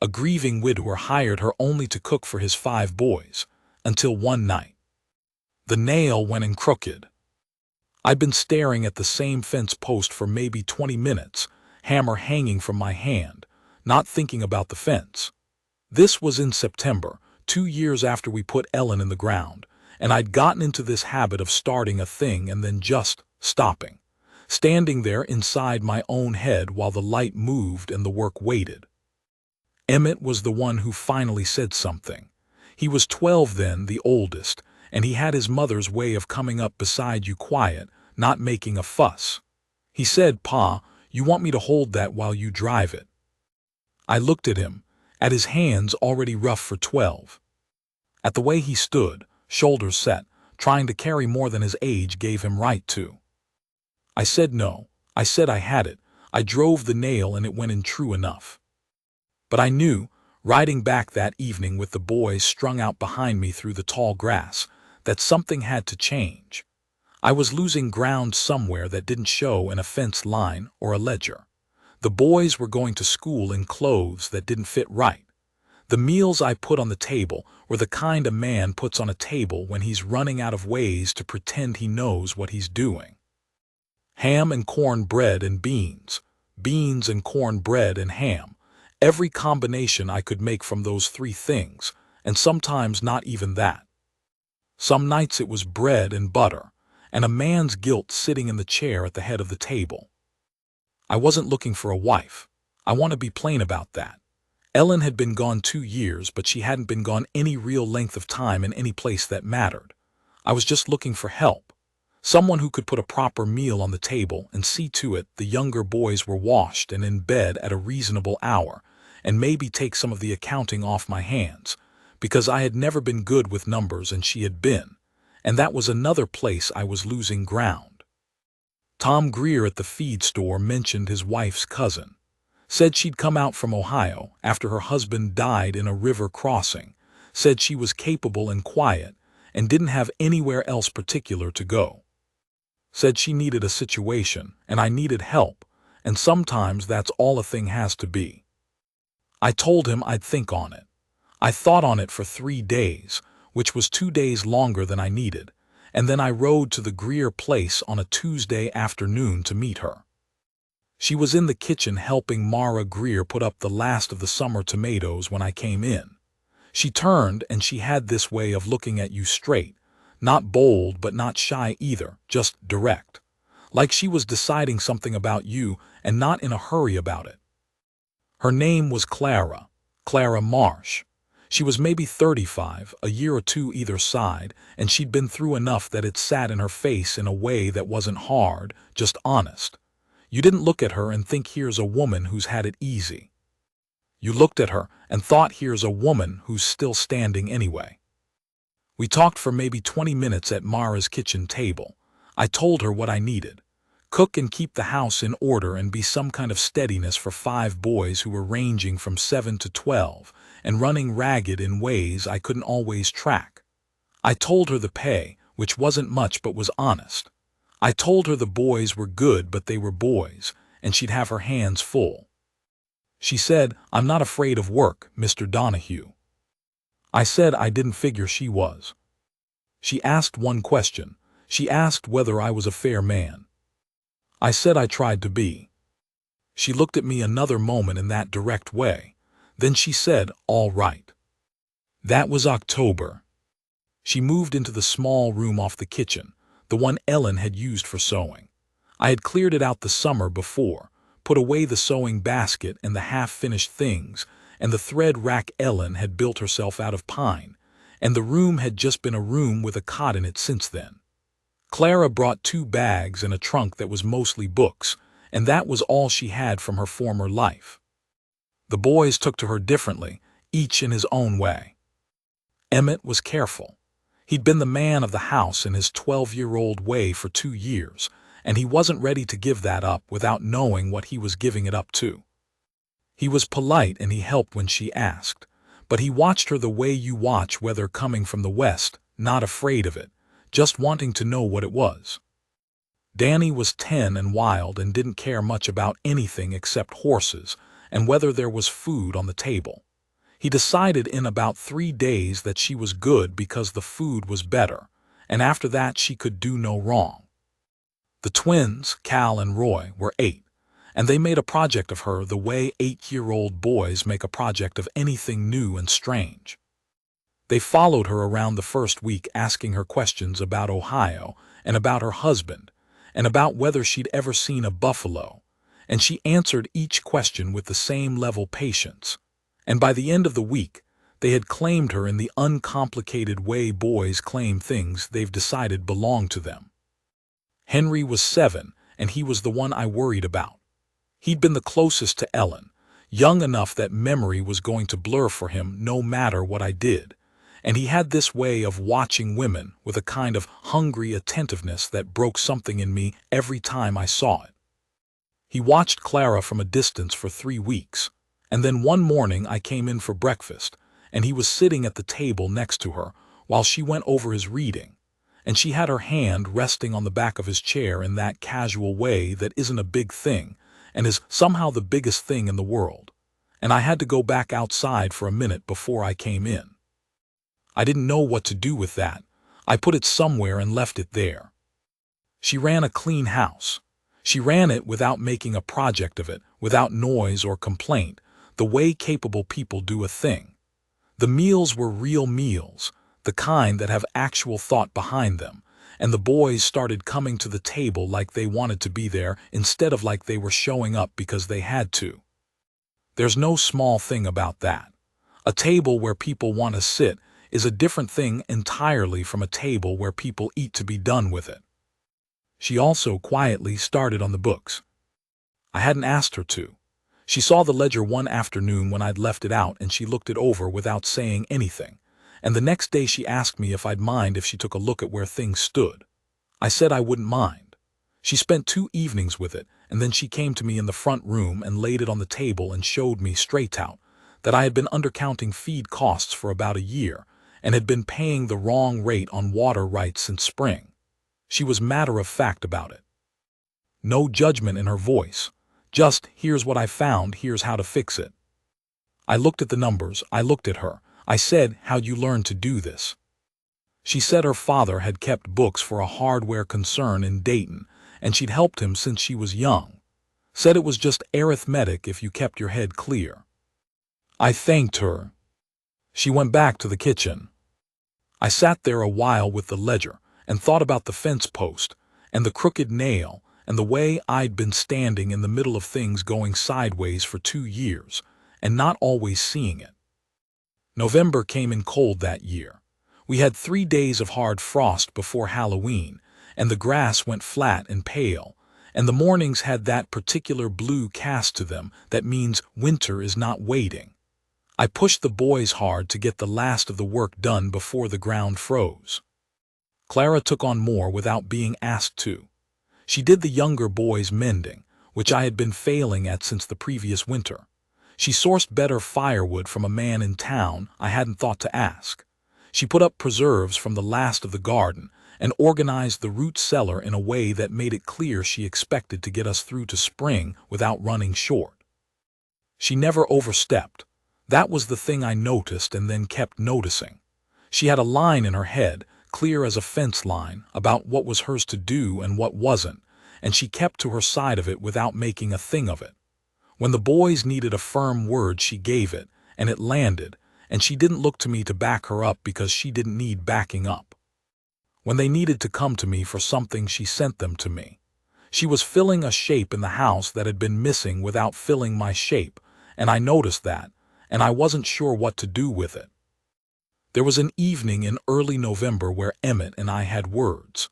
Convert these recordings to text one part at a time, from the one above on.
A grieving widower hired her only to cook for his 5 boys, until one night the nail went in crooked. I'd been staring at the same fence post for maybe 20 minutes, hammer hanging from my hand, not thinking about the fence. This was in September, 2 years after we put Ellen in the ground, and I'd gotten into this habit of starting a thing and then just stopping, standing there inside my own head while the light moved and the work waited. Emmett was the one who finally said something. He was 12 then, the oldest, and he had his mother's way of coming up beside you quiet, not making a fuss. He said, "Pa, you want me to hold that while you drive it?" I looked at him, at his hands already rough for 12. At the way he stood, shoulders set, trying to carry more than his age gave him right to. I said no. I said I had it. I drove the nail and it went in true enough. But I knew, riding back that evening with the boys strung out behind me through the tall grass, that something had to change. I was losing ground somewhere that didn't show in a fence line or a ledger. The boys were going to school in clothes that didn't fit right. The meals I put on the table were the kind a man puts on a table when he's running out of ways to pretend he knows what he's doing. Ham and corn bread and beans, beans and corn bread and ham, every combination I could make from those 3 things, and sometimes not even that. Some nights it was bread and butter, and a man's guilt sitting in the chair at the head of the table. I wasn't looking for a wife. I want to be plain about that. Ellen had been gone 2 years, but she hadn't been gone any real length of time in any place that mattered. I was just looking for help. Someone who could put a proper meal on the table and see to it the younger boys were washed and in bed at a reasonable hour, and maybe take some of the accounting off my hands, because I had never been good with numbers and she had been, and that was another place I was losing ground. Tom Greer at the feed store mentioned his wife's cousin. Said she'd come out from Ohio after her husband died in a river crossing, said she was capable and quiet, and didn't have anywhere else particular to go. Said she needed a situation, and I needed help, and sometimes that's all a thing has to be. I told him I'd think on it. I thought on it for 3 days, which was 2 days longer than I needed, and then I rode to the Greer place on a Tuesday afternoon to meet her. She was in the kitchen helping Mara Greer put up the last of the summer tomatoes when I came in. She turned and she had this way of looking at you straight, not bold but not shy either, just direct, like she was deciding something about you and not in a hurry about it. Her name was Clara Marsh. She was maybe 35, a year or 2 either side, and she'd been through enough that it sat in her face in a way that wasn't hard, just honest. You didn't look at her and think here's a woman who's had it easy. You looked at her and thought here's a woman who's still standing anyway. We talked for maybe 20 minutes at Mara's kitchen table. I told her what I needed. Cook and keep the house in order and be some kind of steadiness for 5 boys who were ranging from 7 to 12 and running ragged in ways I couldn't always track. I told her the pay, which wasn't much but was honest. I told her the boys were good but they were boys, and she'd have her hands full. She said, "I'm not afraid of work, Mr. Donahue." I said I didn't figure she was. She asked one question. She asked whether I was a fair man. I said I tried to be. She looked at me another moment in that direct way. Then she said, "All right." That was October. She moved into the small room off the kitchen, the one Ellen had used for sewing. I had cleared it out the summer before, put away the sewing basket and the half-finished things, and the thread rack Ellen had built herself out of pine, and the room had just been a room with a cot in it since then. Clara brought 2 bags and a trunk that was mostly books, and that was all she had from her former life. The boys took to her differently, each in his own way. Emmett was careful. He'd been the man of the house in his 12-year-old way for 2 years, and he wasn't ready to give that up without knowing what he was giving it up to. He was polite and he helped when she asked, but he watched her the way you watch weather coming from the west, not afraid of it, just wanting to know what it was. Danny was 10 and wild and didn't care much about anything except horses and whether there was food on the table. He decided in about 3 days that she was good because the food was better, and after that she could do no wrong. The twins, Cal and Roy, were 8, and they made a project of her the way 8-year-old boys make a project of anything new and strange. They followed her around the first week, asking her questions about Ohio and about her husband and about whether she'd ever seen a buffalo, and she answered each question with the same level patience. And by the end of the week, they had claimed her in the uncomplicated way boys claim things they've decided belong to them. Henry was 7, and he was the one I worried about. He'd been the closest to Ellen, young enough that memory was going to blur for him no matter what I did, and he had this way of watching women with a kind of hungry attentiveness that broke something in me every time I saw it. He watched Clara from a distance for 3 weeks, and then one morning I came in for breakfast, and he was sitting at the table next to her while she went over his reading, and she had her hand resting on the back of his chair in that casual way that isn't a big thing and is somehow the biggest thing in the world, and I had to go back outside for a minute before I came in. I didn't know what to do with that. I put it somewhere and left it there. She ran a clean house. She ran it without making a project of it, without noise or complaint, the way capable people do a thing. The meals were real meals, the kind that have actual thought behind them, and the boys started coming to the table like they wanted to be there instead of like they were showing up because they had to. There's no small thing about that. A table where people want to sit is a different thing entirely from a table where people eat to be done with it. She also quietly started on the books. I hadn't asked her to. She saw the ledger one afternoon when I'd left it out, and she looked it over without saying anything, and the next day she asked me if I'd mind if she took a look at where things stood. I said I wouldn't mind. She spent 2 evenings with it, and then she came to me in the front room and laid it on the table and showed me straight out that I had been undercounting feed costs for about a year and had been paying the wrong rate on water rights since spring. She was matter-of-fact about it. No judgment in her voice. Just, here's what I found, here's how to fix it. I looked at the numbers, I looked at her. I said, how'd you learn to do this? She said her father had kept books for a hardware concern in Dayton, and she'd helped him since she was young. Said it was just arithmetic if you kept your head clear. I thanked her. She went back to the kitchen. I sat there a while with the ledger and thought about the fence post and the crooked nail and the way I'd been standing in the middle of things going sideways for 2 years and not always seeing it. November came in cold that year. We had 3 days of hard frost before Halloween, and the grass went flat and pale, and the mornings had that particular blue cast to them that means winter is not waiting. I pushed the boys hard to get the last of the work done before the ground froze. Clara took on more without being asked to. She did the younger boys' mending, which I had been failing at since the previous winter. She sourced better firewood from a man in town I hadn't thought to ask. She put up preserves from the last of the garden and organized the root cellar in a way that made it clear she expected to get us through to spring without running short. She never overstepped. That was the thing I noticed and then kept noticing. She had a line in her head, clear as a fence line, about what was hers to do and what wasn't, and she kept to her side of it without making a thing of it. When the boys needed a firm word, she gave it, and it landed, and she didn't look to me to back her up because she didn't need backing up. When they needed to come to me for something, she sent them to me. She was filling a shape in the house that had been missing without filling my shape, and I noticed that, and I wasn't sure what to do with it. There was an evening in early November where Emmett and I had words.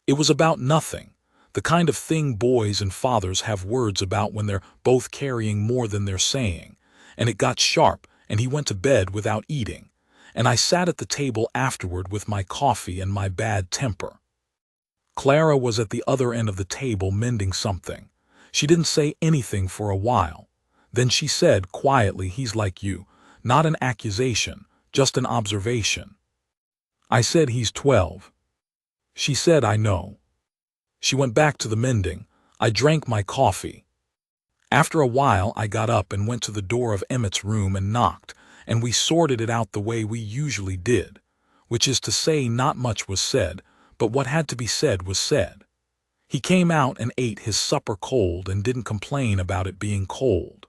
It was about nothing, the kind of thing boys and fathers have words about when they're both carrying more than they're saying, and it got sharp, and he went to bed without eating, and I sat at the table afterward with my coffee and my bad temper. Clara was at the other end of the table mending something. She didn't say anything for a while. Then she said quietly, he's like you, not an accusation, just an observation. I said he's 12. She said I know. She went back to the mending. I drank my coffee. After a while I got up and went to the door of Emmett's room and knocked, and we sorted it out the way we usually did, which is to say not much was said, but what had to be said was said. He came out and ate his supper cold and didn't complain about it being cold.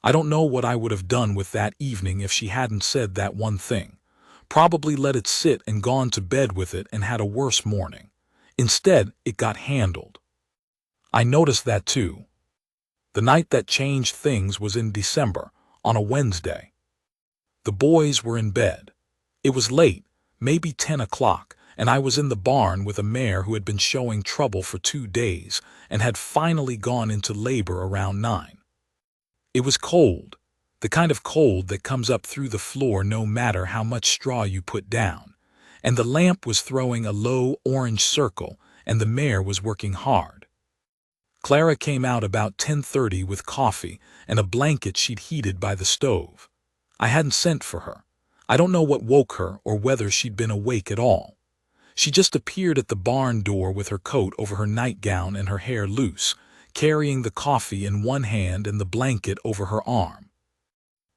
I don't know what I would have done with that evening if she hadn't said that one thing. Probably let it sit and gone to bed with it and had a worse morning. Instead, it got handled. I noticed that too. The night that changed things was in December, on a Wednesday. The boys were in bed. It was late, maybe 10 o'clock, and I was in the barn with a mare who had been showing trouble for 2 days and had finally gone into labor around 9. It was cold, the kind of cold that comes up through the floor no matter how much straw you put down, and the lamp was throwing a low orange circle and the mare was working hard. Clara came out about 10:30 with coffee and a blanket she'd heated by the stove. I hadn't sent for her. I don't know what woke her or whether she'd been awake at all. She just appeared at the barn door with her coat over her nightgown and her hair loose, carrying the coffee in one hand and the blanket over her arm.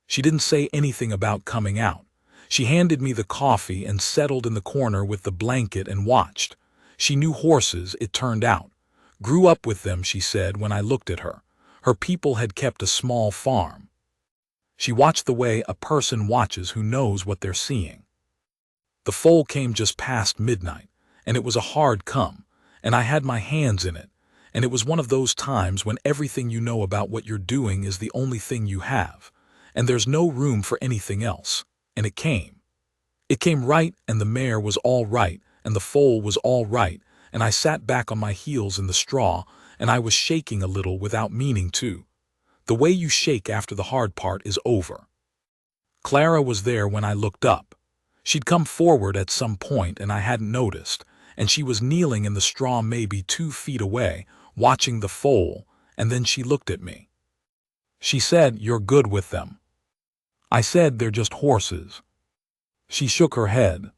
She didn't say anything about coming out. She handed me the coffee and settled in the corner with the blanket and watched. She knew horses, it turned out. Grew up with them, she said when I looked at her. Her people had kept a small farm. She watched the way a person watches who knows what they're seeing. The foal came just past midnight, and it was a hard come, and I had my hands in it, and it was one of those times when everything you know about what you're doing is the only thing you have, and there's no room for anything else, and it came. It came right, and the mare was all right, and the foal was all right, and I sat back on my heels in the straw, and I was shaking a little without meaning to. The way you shake after the hard part is over. Clara was there when I looked up. She'd come forward at some point and I hadn't noticed, and she was kneeling in the straw maybe 2 feet away, watching the foal, and then she looked at me. She said, "You're good with them." I said, "They're just horses." She shook her head.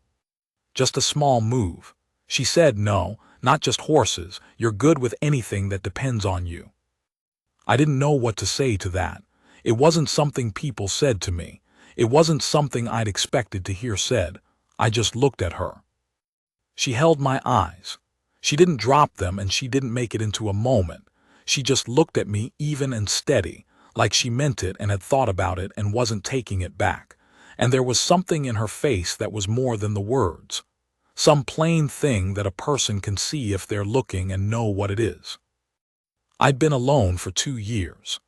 "Just a small move." She said, "No, not just horses, you're good with anything that depends on you." I didn't know what to say to that. It wasn't something people said to me. It wasn't something I'd expected to hear said. I just looked at her. She held my eyes. She didn't drop them and she didn't make it into a moment. She just looked at me even and steady, like she meant it and had thought about it and wasn't taking it back. And there was something in her face that was more than the words. Some plain thing that a person can see if they're looking and know what it is. I'd been alone for 2 years.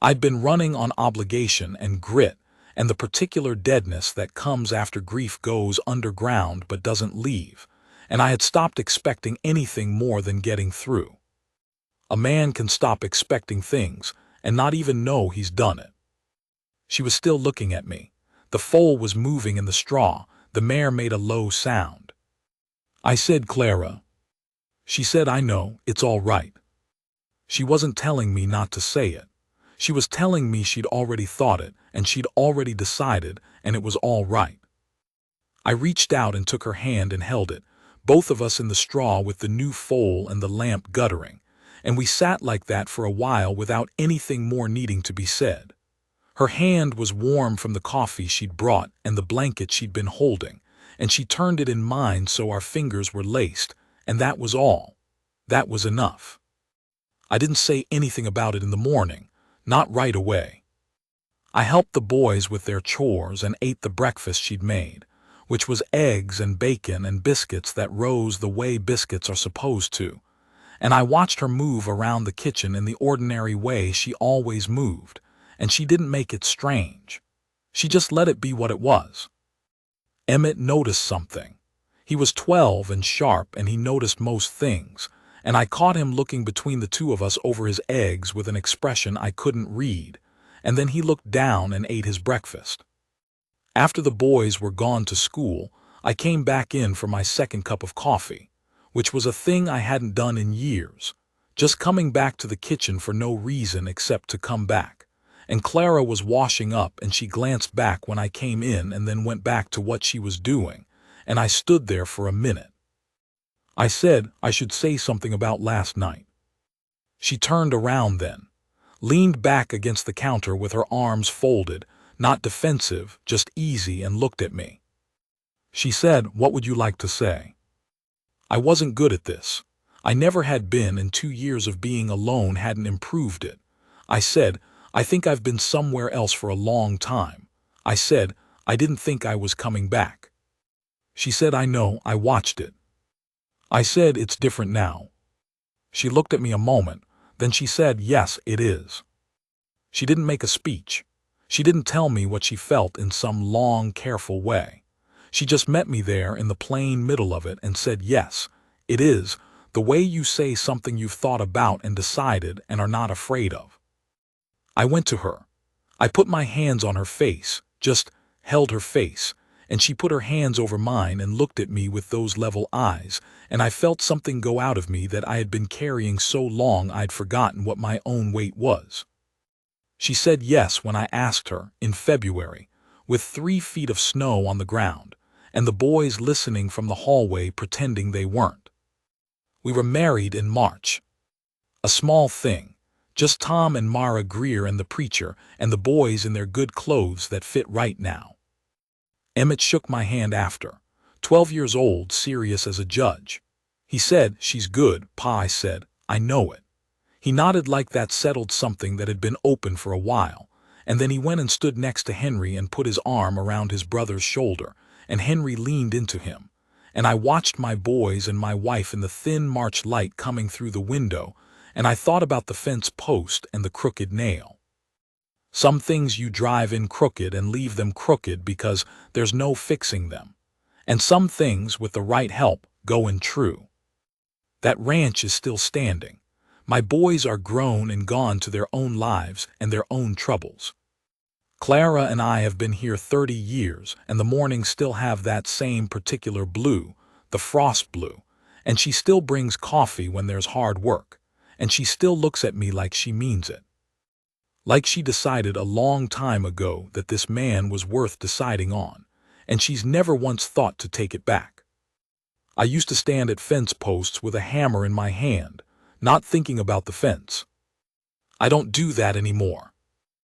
I'd been running on obligation and grit and the particular deadness that comes after grief goes underground but doesn't leave, and I had stopped expecting anything more than getting through. A man can stop expecting things and not even know he's done it. She was still looking at me. The foal was moving in the straw. The mare made a low sound. I said, "Clara." She said, "I know, it's all right." She wasn't telling me not to say it. She was telling me she'd already thought it, and she'd already decided, and it was all right. I reached out and took her hand and held it, both of us in the straw with the new foal and the lamp guttering, and we sat like that for a while without anything more needing to be said. Her hand was warm from the coffee she'd brought and the blanket she'd been holding, and she turned it in mine so our fingers were laced, and that was all. That was enough. I didn't say anything about it in the morning, not right away. I helped the boys with their chores and ate the breakfast she'd made, which was eggs and bacon and biscuits that rose the way biscuits are supposed to, and I watched her move around the kitchen in the ordinary way she always moved, and she didn't make it strange. She just let it be what it was. Emmett noticed something. He was 12 and sharp, and he noticed most things, and I caught him looking between the two of us over his eggs with an expression I couldn't read, and then he looked down and ate his breakfast. After the boys were gone to school, I came back in for my second cup of coffee, which was a thing I hadn't done in years, just coming back to the kitchen for no reason except to come back. And Clara was washing up and she glanced back when I came in and then went back to what she was doing, and I stood there for a minute. I said I should say something about last night. She turned around then, leaned back against the counter with her arms folded, not defensive, just easy, and looked at me. She said, "What would you like to say?" I wasn't good at this. I never had been, and 2 years of being alone hadn't improved it. I said, "I think I've been somewhere else for a long time." I said, "I didn't think I was coming back." She said, "I know, I watched it." I said, "It's different now." She looked at me a moment, then she said, "Yes, it is." She didn't make a speech. She didn't tell me what she felt in some long, careful way. She just met me there in the plain middle of it and said, "Yes, it is, the way you say something you've thought about and decided and are not afraid of." I went to her. I put my hands on her face, just held her face, and she put her hands over mine and looked at me with those level eyes, and I felt something go out of me that I had been carrying so long I'd forgotten what my own weight was. She said yes when I asked her, in February, with 3 feet of snow on the ground, and the boys listening from the hallway pretending they weren't. We were married in March. A small thing, just Tom and Mara Greer and the preacher, and the boys in their good clothes that fit right now. Emmett shook my hand after, 12 years old, serious as a judge. He said, "She's good, Pa." I said, "I know it." He nodded like that settled something that had been open for a while, and then he went and stood next to Henry and put his arm around his brother's shoulder, and Henry leaned into him, and I watched my boys and my wife in the thin March light coming through the window, and I thought about the fence post and the crooked nail. Some things you drive in crooked and leave them crooked because there's no fixing them, and some things, with the right help, go in true. That ranch is still standing. My boys are grown and gone to their own lives and their own troubles. Clara and I have been here 30 years, and the mornings still have that same particular blue, the frost blue, and she still brings coffee when there's hard work, and she still looks at me like she means it. Like she decided a long time ago that this man was worth deciding on, and she's never once thought to take it back. I used to stand at fence posts with a hammer in my hand, not thinking about the fence. I don't do that anymore.